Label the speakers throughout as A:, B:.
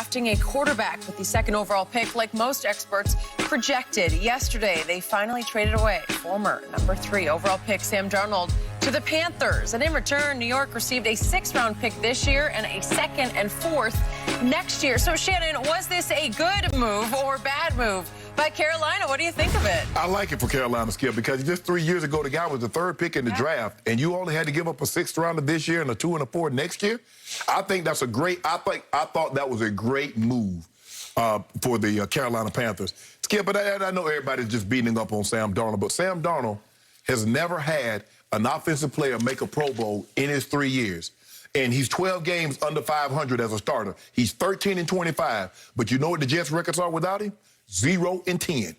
A: drafting a quarterback with the second overall pick, like most experts projected. Yesterday, they finally traded away former number 3 overall pick Sam Darnold to the Panthers. And in return, New York received a 6th-round pick this year and a 2nd and 4th next year. So, Shannon, was this a good move or bad move by Carolina? What do you think of it?
B: I like it for Carolina, Skip, because just 3 years ago, the guy was the 3rd pick in the draft, and you only had to give up a 6th rounder this year and a 2 and a 4 next year. I think that's a great. I thought that was a great move for the Carolina Panthers. Skip, but I know everybody's just beating up on Sam Darnold, but Sam Darnold has never had an offensive player make a Pro Bowl in his 3 years. And he's 12 games under 500 as a starter. He's 13 and 25. But you know what the Jets' records are without him? 0 and 10.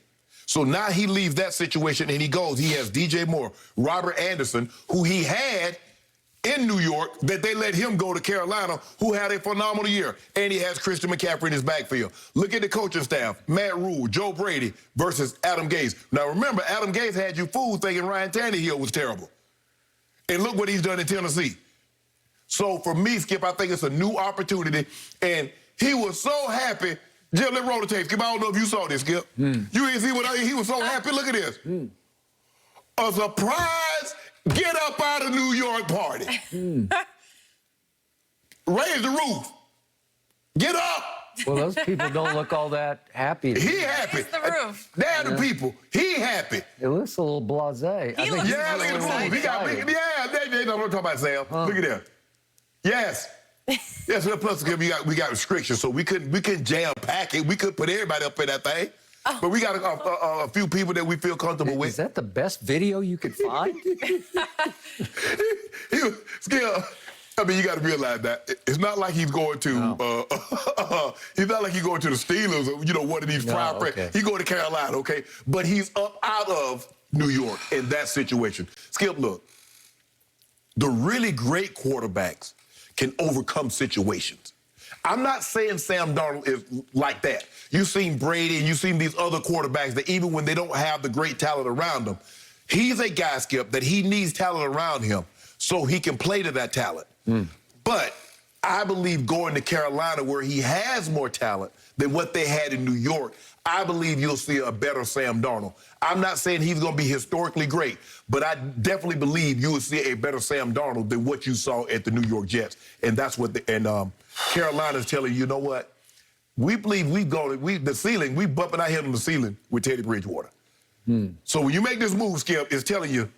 B: So now he leaves that situation and he goes. He has DJ Moore, Robert Anderson, who he had in New York, that they let him go to Carolina, who had a phenomenal year. And he has Christian McCaffrey in his backfield. Look at the coaching staff. Matt Rule, Joe Brady versus Adam Gase. Now remember, Adam Gase had you fools thinking Ryan Tannehill was terrible. And look what he's done in Tennessee. So for me, Skip, I think it's a new opportunity. And he was so happy. Jim, let's roll the tape. Skip, I don't know if you saw this, Skip. You didn't see what he was so happy. Look at this. A surprise get up out of New York party. Raise the roof. Get up.
C: Well, those people don't look all that happy.
B: He happy.
A: Raise the roof.
B: They're the people. He happy.
C: It looks a little blasé.
A: He looks
B: Yeah, look at the roof. He got big. Yeah, they know what I'm talking about, Sam. Look at that. Yes. Yes, plus we got restrictions, so we couldn't jam pack it. We could put everybody up in that thing. But we got a few people that we feel comfortable with.
C: Is that the best video you could find?
B: Skip, I mean, you got to realize that it's not like he's going to. He's not like he's going to the Steelers or one of these prior.
C: Okay.
B: He going to Carolina, okay? But he's up out of New York in that situation. Skip, look, the really great quarterbacks can overcome situations. I'm not saying Sam Darnold is like that. You've seen Brady and you've seen these other quarterbacks that even when they don't have the great talent around them, he's a guy, Skip, that he needs talent around him so he can play to that talent. But I believe going to Carolina where he has more talent than what they had in New York, I believe you'll see a better Sam Darnold. I'm not saying he's going to be historically great, but I definitely believe you will see a better Sam Darnold than what you saw at the New York Jets. And that's what Carolina's telling you know what? We believe we've the ceiling, we bumping our head on the ceiling with Teddy Bridgewater. So when you make this move, Skip, it's telling you,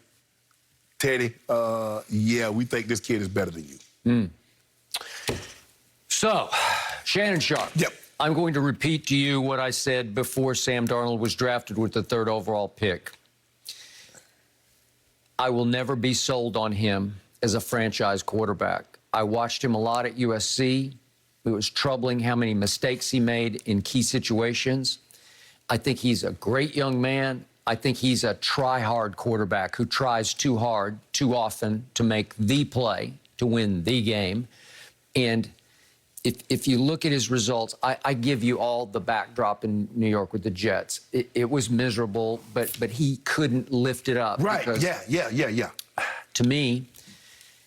B: Teddy, yeah, we think this kid is better than you.
C: So, Shannon Sharp.
B: Yep.
C: I'm going to repeat to you what I said before Sam Darnold was drafted with the 3rd overall pick. I will never be sold on him as a franchise quarterback. I watched him a lot at USC. It was troubling how many mistakes he made in key situations. I think he's a great young man. I think he's a try-hard quarterback who tries too hard, too often to make the play, to win the game. And if you look at his results, I give you all the backdrop in New York with the Jets. It was miserable, but he couldn't lift it up.
B: Right, yeah.
C: To me,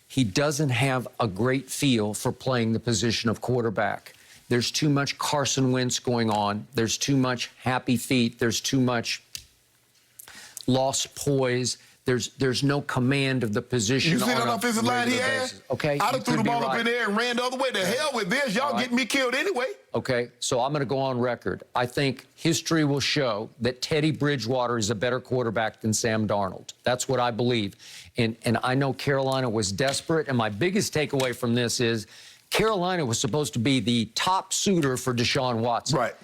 C: he doesn't have a great feel for playing the position of quarterback. There's too much Carson Wentz going on. There's too much happy feet. There's too much lost poise. There's no command of the position.
B: You see that offensive line he had?
C: Okay.
B: I done threw the ball up in there and ran the other way. The hell with this. Y'all getting me killed anyway.
C: Okay, so I'm going to go on record. I think history will show that Teddy Bridgewater is a better quarterback than Sam Darnold. That's what I believe. And I know Carolina was desperate, and my biggest takeaway from this is Carolina was supposed to be the top suitor for Deshaun Watson.
B: Right.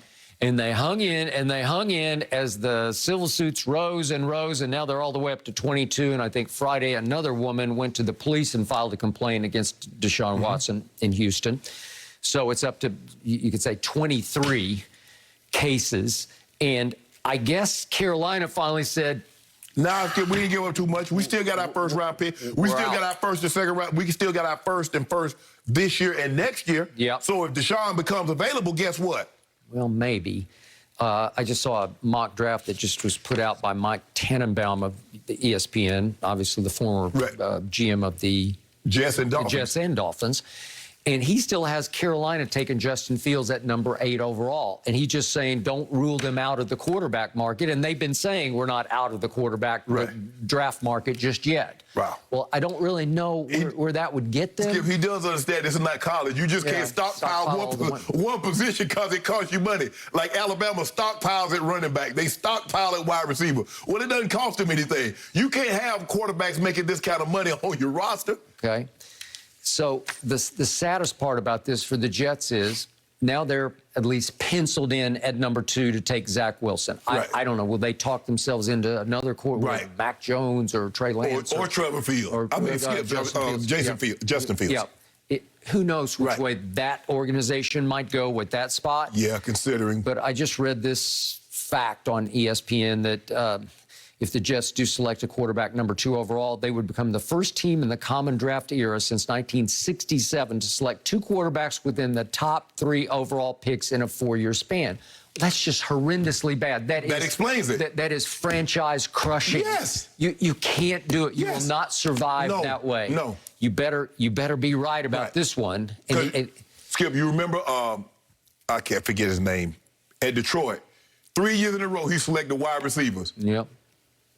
C: And they hung in as the civil suits rose and rose, and now they're all the way up to 22. And I think Friday another woman went to the police and filed a complaint against Deshaun Watson in Houston. So it's up to, you could say, 23 cases. And I guess Carolina finally said,
B: Nah, we didn't give up too much. We still got our 1st round pick. We still got our 1st and 2nd round. We still got our 1st and 1st this year and next year.
C: Yeah.
B: So if Deshaun becomes available, guess what?
C: Well, maybe. I just saw a mock draft that just was put out by Mike Tannenbaum of the ESPN, obviously the former GM of the
B: Jets and Dolphins.
C: Jets and Dolphins. And he still has Carolina taking Justin Fields at number 8 overall. And he's just saying, don't rule them out of the quarterback market. And they've been saying we're not out of the quarterback draft market just yet.
B: Wow.
C: Well, I don't really know where that would get them.
B: Skip, he does understand this is not college. You just can't stockpile one position because it costs you money. Like Alabama stockpiles at running back. They stockpile at wide receiver. Well, it doesn't cost them anything. You can't have quarterbacks making this kind of money on your roster.
C: Okay. So the saddest part about this for the Jets is now they're at least penciled in at number 2 to take Zach Wilson.
B: Right.
C: I don't know. Will they talk themselves into another quarterback, Mac Jones or Trey Lance?
B: Or Trevor Field. Justin Fields.
C: Yeah. Who knows which way that organization might go with that spot?
B: Yeah, considering.
C: But I just read this fact on ESPN that if the Jets do select a quarterback number 2 overall, they would become the first team in the common draft era since 1967 to select 2 quarterbacks within the top 3 overall picks in a 4-year span. That's just horrendously bad. That
B: explains it.
C: That is franchise crushing.
B: Yes.
C: You can't do it. You will not survive that way.
B: No.
C: You better be right about this one.
B: Skip, you remember, I can't forget his name, at Detroit. 3 years in a row, he selected wide receivers.
C: Yep.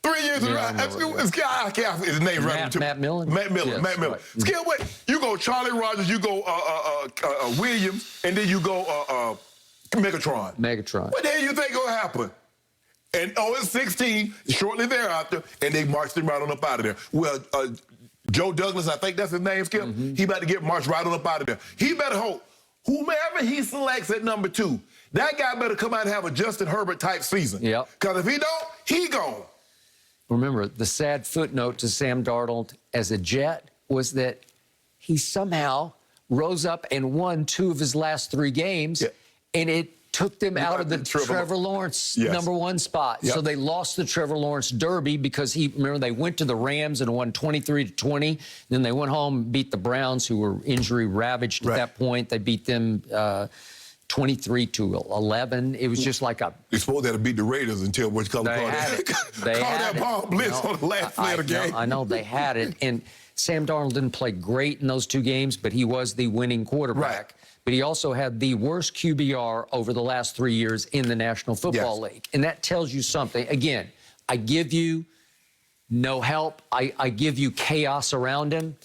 B: 3 years in a row. I can't his name right.
C: Matt Millen?
B: Matt Millen.
C: Yes,
B: Matt Millen.
C: right.
B: Skip, what? You go Charlie Rogers, you go Williams, and then you go Megatron.
C: Megatron.
B: What the hell you think gonna happen? And it's 16 shortly thereafter, and they marched him right on up out of there. Well, Joe Douglas, I think that's his name, Skip. He about to get marched right on up out of there. He better hope whomever he selects at number 2, that guy better come out and have a Justin Herbert type season.
C: Yep.
B: Because if he don't, he gone.
C: Remember, the sad footnote to Sam Darnold as a Jet was that he somehow rose up and won 2 of his last 3 games, and it took them out of the Trevor Lawrence number 1 spot. So they lost the Trevor Lawrence Derby because remember, they went to the Rams and won 23-20. Then they went home and beat the Browns, who were injury ravaged at that point. They beat them 23-11. It was just like a...
B: They supposed to beat the Raiders until what's called that ball blitz on the last play of the game.
C: I know they had it. And Sam Darnold didn't play great in those 2 games, but he was the winning quarterback. But he also had the worst QBR over the last 3 years in the National Football League. And that tells you something. Again, I give you no help. I give you chaos around him.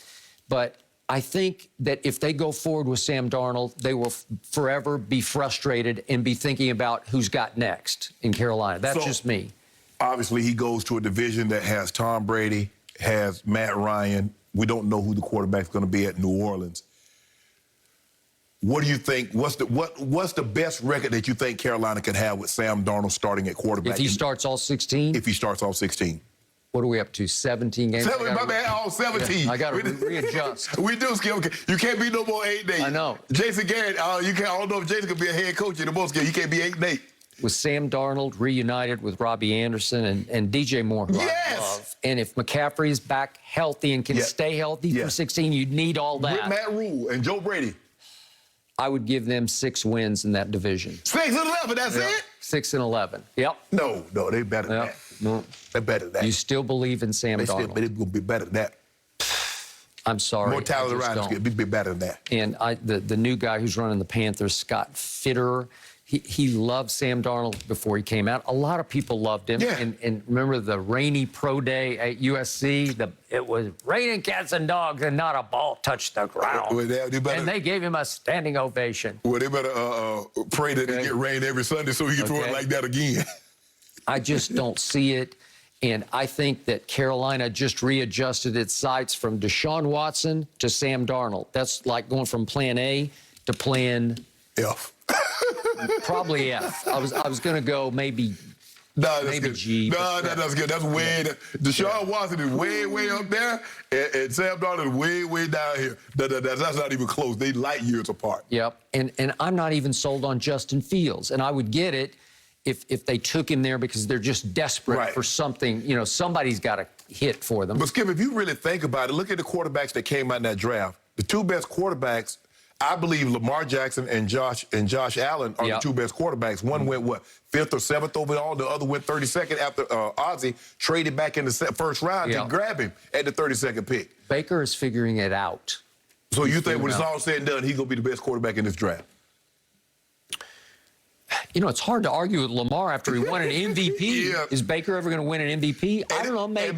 C: But I think that if they go forward with Sam Darnold, they will forever be frustrated and be thinking about who's got next in Carolina. That's just me.
B: Obviously, he goes to a division that has Tom Brady, has Matt Ryan. We don't know who the quarterback's going to be at New Orleans. What do you think? What's the best record that you think Carolina could have with Sam Darnold starting at quarterback?
C: If he starts all 16?
B: If he starts all 16.
C: What are we up to, 17 games?
B: My bad, all 17.
C: Yeah, I got to readjust.
B: We do, Skip. You can't be no more 8-8.
C: I know.
B: Jason Garrett, I don't know if Jason could be a head coach in the most game. You can't be 8-8.
C: With Sam Darnold reunited with Robbie Anderson and DJ Moore, who I love. And if McCaffrey is back healthy and can stay healthy for 16, you'd need all that.
B: With Matt Rule and Joe Brady.
C: I would give them 6 wins in that division.
B: 6-11, that's it?
C: 6-11. Yep.
B: No, they better than that.
C: No.
B: They're better than that.
C: You still believe in Sam Darnold?
B: They're going to be better than that.
C: I'm sorry.
B: More talent around is going to be better than that.
C: And the new guy who's running the Panthers, Scott Fitterer, he loved Sam Darnold before he came out. A lot of people loved him.
B: Yeah.
C: And remember the rainy pro day at USC? It was raining cats and dogs and not a ball touched the ground.
B: Well, and
C: they gave him a standing ovation.
B: Well, they better pray that it get rain every Sunday so he can throw it like that again.
C: I just don't see it. And I think that Carolina just readjusted its sights from Deshaun Watson to Sam Darnold. That's like going from plan A to plan
B: F.
C: Probably F. I was going to go maybe
B: good.
C: G.
B: That's good. That's way. Deshaun Watson is way up there, and Sam Darnold is way down here. That's not even close. They light years apart.
C: Yep. And I'm not even sold on Justin Fields, and I would get it if they took him there because they're just desperate for something. You know, somebody's got to hit for them.
B: But Skip, if you really think about it, look at the quarterbacks that came out in that draft. The 2 best quarterbacks. I believe Lamar Jackson and Josh Allen are the 2 best quarterbacks. One went, 5th or 7th overall. The other went 32nd after Ozzie traded back in the first round to grab him at the 32nd pick.
C: Baker is figuring it out.
B: So you think when it's
C: figured out.
B: all said and done, he's going to be the best quarterback in this draft?
C: You know, it's hard to argue with Lamar after he won an MVP.
B: Yeah.
C: Is Baker ever going to win an MVP? I don't know, maybe.